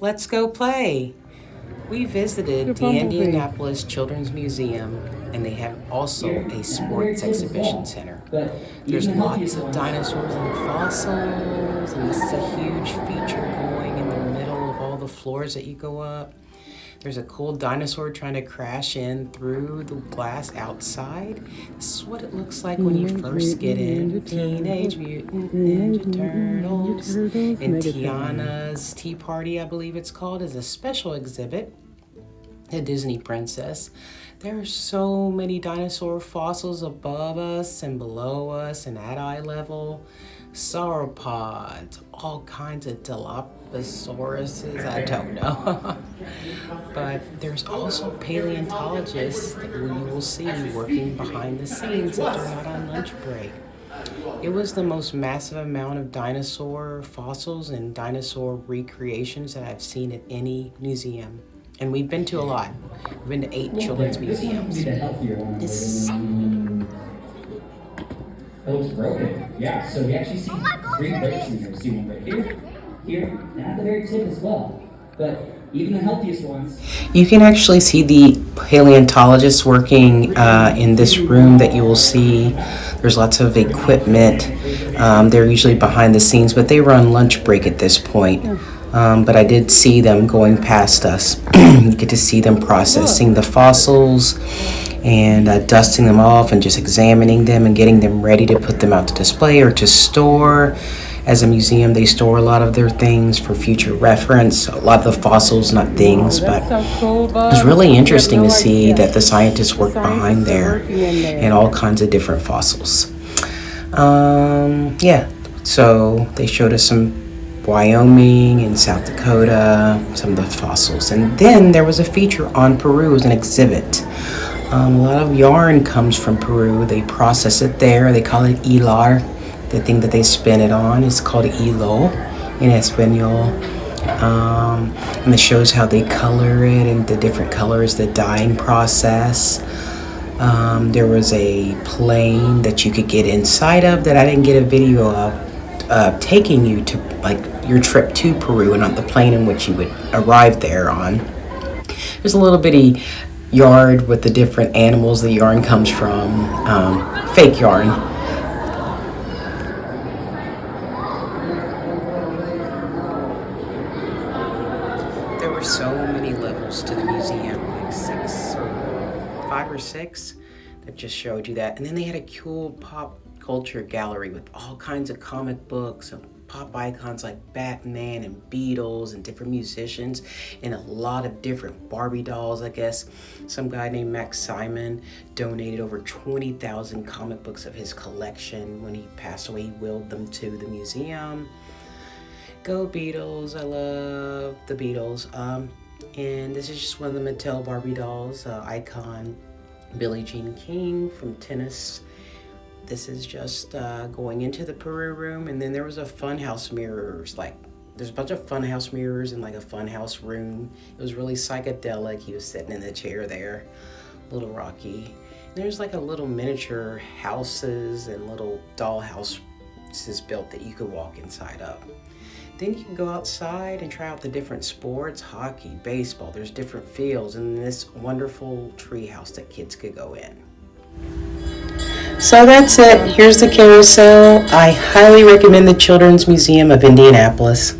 Let's go play. We visited the Indianapolis Children's Museum, and they have also a sports exhibition center. There's lots of dinosaurs and fossils, and this is a huge feature going in the middle of all the floors that you go up. There's a cool dinosaur trying to crash in through the glass outside. This is what it looks like when you first get in. Teenage Mutant Ninja Turtles. And Tiana's Tea Party, I believe it's called, is a special exhibit. The Disney Princess. There are so many dinosaur fossils above us and below us and at eye level. Sauropods, all kinds of Dilophosaurus, I don't know. But there's also paleontologists that you will see working behind the scenes if they're not on lunch break. It was the most massive amount of dinosaur fossils and dinosaur recreations that I've seen at any museum. And we've been to a lot. We've been to 8 children's museums. This Oh, it's broken. Yeah, so we actually see 3 breaks in here. We see one right here, and at the very tip as well. But even the healthiest ones. You can actually see the paleontologists working in this room that you will see. There's lots of equipment. They're usually behind the scenes, but they were on lunch break at this point. But I did see them going past us. You get to see them processing the fossils and dusting them off and just examining them and getting them ready to put them out to display or to store. As a museum, they store a lot of their things for future reference. A lot of the fossils, not things, but it was really interesting to see that the scientists work behind there and all kinds of different fossils. So they showed us some Wyoming and South Dakota, some of the fossils. And then there was a feature on Peru. It was an exhibit. A lot of yarn comes from Peru. They process it there. They call it hilar. The thing that they spin it on is called hilo in Espanol. And it shows how they color it and the different colors, the dyeing process. There was a plane that you could get inside of that I didn't get a video of, taking you to like your trip to Peru and not the plane in which you would arrive there on. There's a little bitty yard with the different animals the yarn comes from, fake yarn. There were so many levels to the museum, like 5 or 6 that just showed you that. And then they had a cool pop culture gallery with all kinds of comic books and pop icons like Batman and Beatles and different musicians and a lot of different Barbie dolls, I guess. Some guy named Max Simon donated over 20,000 comic books of his collection. When he passed away, he willed them to the museum. Go Beatles, I love the Beatles. And this is just one of the Mattel Barbie dolls, icon Billie Jean King from tennis. This is just going into the Peru room, and then there was a funhouse mirrors. Like, there's a bunch of funhouse mirrors in like a funhouse room. It was really psychedelic. He was sitting in the chair there, little Rocky. And there's like a little miniature houses and little doll houses built that you could walk inside of. Then you can go outside and try out the different sports, hockey, baseball. There's different fields, and this wonderful tree house that kids could go in. So that's it. Here's the carousel. I highly recommend the Children's Museum of Indianapolis.